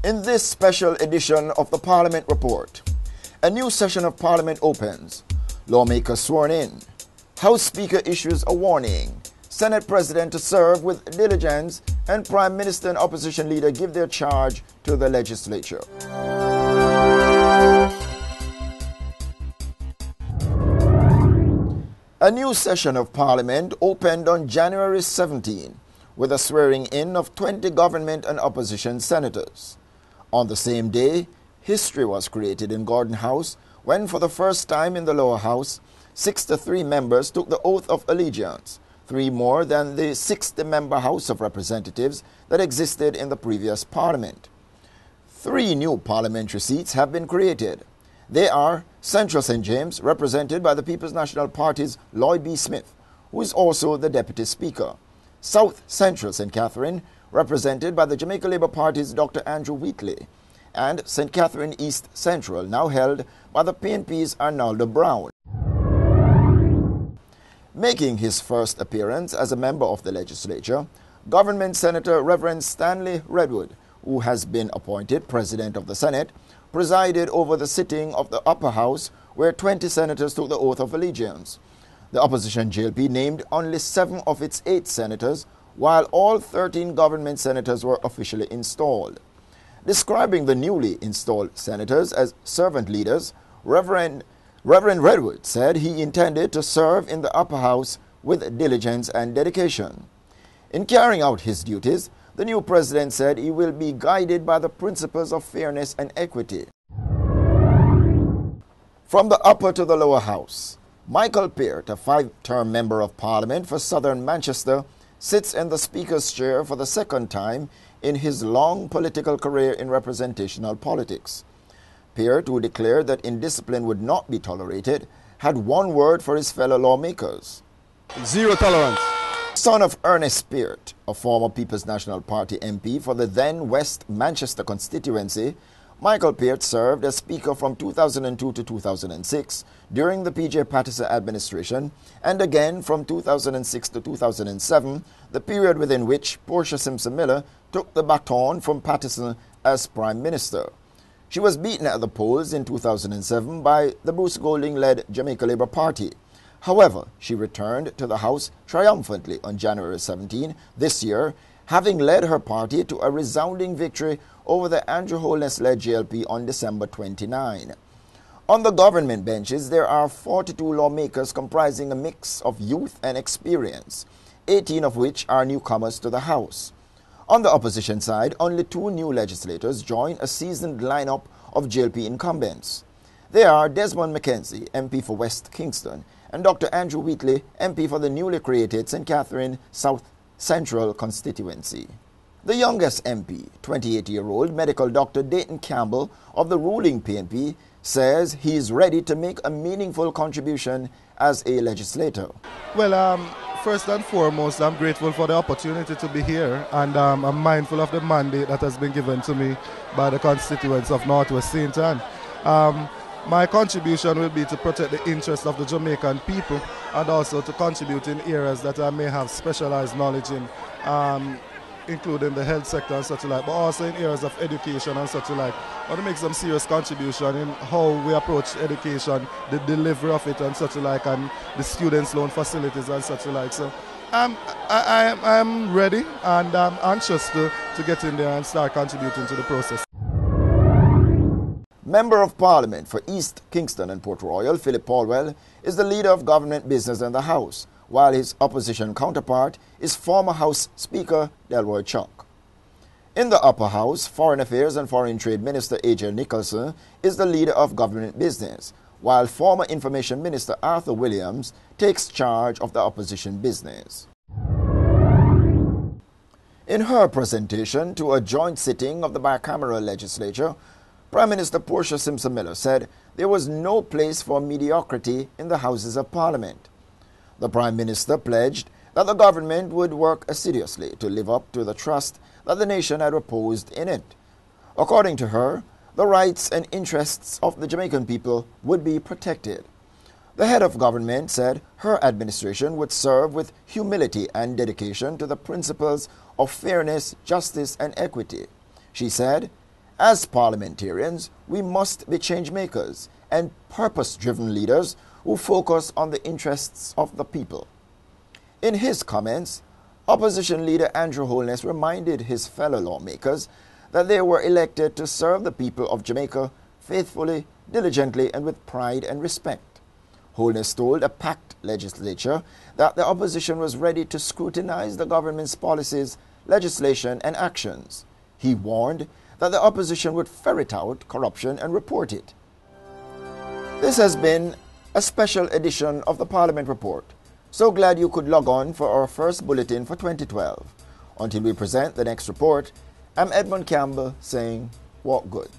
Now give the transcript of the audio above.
In this special edition of the Parliament Report, a new session of Parliament opens, lawmakers sworn in, House Speaker issues a warning, Senate President to serve with diligence, and Prime Minister and Opposition Leader give their charge to the Legislature. A new session of Parliament opened on January 17 with a swearing in of 20 government and opposition senators. On the same day, history was created in Gordon House when, for the first time in the lower house, 63 members took the oath of allegiance, 3 more than the 60-member House of Representatives that existed in the previous Parliament. 3 new parliamentary seats have been created. They are Central St. James, represented by the People's National Party's Lloyd B. Smith, who is also the Deputy Speaker. South Central St. Catherine, represented by the Jamaica Labour Party's Dr. Andrew Wheatley, and St. Catherine East Central, now held by the PNP's Arnaldo Brown. Making his first appearance as a member of the Legislature, Government Senator Reverend Stanley Redwood, who has been appointed President of the Senate, presided over the sitting of the Upper House where 20 senators took the oath of allegiance. The opposition JLP named only 7 of its 8 senators, while all 13 government senators were officially installed. Describing the newly installed senators as servant leaders, Reverend Redwood said he intended to serve in the Upper House with diligence and dedication. In carrying out his duties, the new president said he will be guided by the principles of fairness and equity. From the upper to the lower house, Michael Peart, a 5-term member of Parliament for Southern Manchester, sits in the Speaker's chair for the second time in his long political career in representational politics. Peart, who declared that indiscipline would not be tolerated, had one word for his fellow lawmakers: zero tolerance. Son of Ernest Peart, a former People's National Party MP for the then West Manchester constituency, Michael Peart served as Speaker from 2002 to 2006 during the P.J. Patterson administration, and again from 2006 to 2007, the period within which Portia Simpson Miller took the baton from Patterson as Prime Minister. She was beaten at the polls in 2007 by the Bruce Golding-led Jamaica Labour Party. However, she returned to the House triumphantly on January 17 this year, having led her party to a resounding victory over the Andrew Holness-led JLP on December 29. On the government benches, there are 42 lawmakers comprising a mix of youth and experience, 18 of which are newcomers to the House. On the opposition side, only 2 new legislators join a seasoned lineup of JLP incumbents. They are Desmond McKenzie, MP for West Kingston, and Dr. Andrew Wheatley, MP for the newly created St. Catherine South Central constituency. The youngest MP, 28-year-old medical Dr. Dayton Campbell of the ruling PNP, says he is ready to make a meaningful contribution as a legislator. Well, first and foremost, I'm grateful for the opportunity to be here, and I'm mindful of the mandate that has been given to me by the constituents of Northwest St. Ann. My contribution will be to protect the interests of the Jamaican people and also to contribute in areas that I may have specialized knowledge in, including the health sector and such like, but also in areas of education and such like. I want to make some serious contribution in how we approach education, the delivery of it and such like, and the students' loan facilities and such like. So I'm ready and I'm anxious to get in there and start contributing to the process. Member of Parliament for East Kingston and Port Royal, Philip Paulwell, is the leader of government business in the House, while his opposition counterpart is former House Speaker Delroy Chuck. In the Upper House, Foreign Affairs and Foreign Trade Minister A.J. Nicholson is the leader of government business, while former Information Minister Arthur Williams takes charge of the opposition business. In her presentation to a joint sitting of the bicameral legislature, Prime Minister Portia Simpson Miller said there was no place for mediocrity in the Houses of Parliament. The Prime Minister pledged that the government would work assiduously to live up to the trust that the nation had reposed in it. According to her, the rights and interests of the Jamaican people would be protected. The head of government said her administration would serve with humility and dedication to the principles of fairness, justice, and equity. She said, As parliamentarians, we must be change makers and purpose-driven leaders who focus on the interests of the people. In his comments, Opposition Leader Andrew Holness reminded his fellow lawmakers that they were elected to serve the people of Jamaica faithfully, diligently, and with pride and respect. Holness told a packed legislature that the opposition was ready to scrutinize the government's policies, legislation, and actions. He warned that the opposition would ferret out corruption and report it. This has been a special edition of the Parliament Report. So glad you could log on for our first bulletin for 2012. Until we present the next report, I'm Edmund Campbell saying, walk good.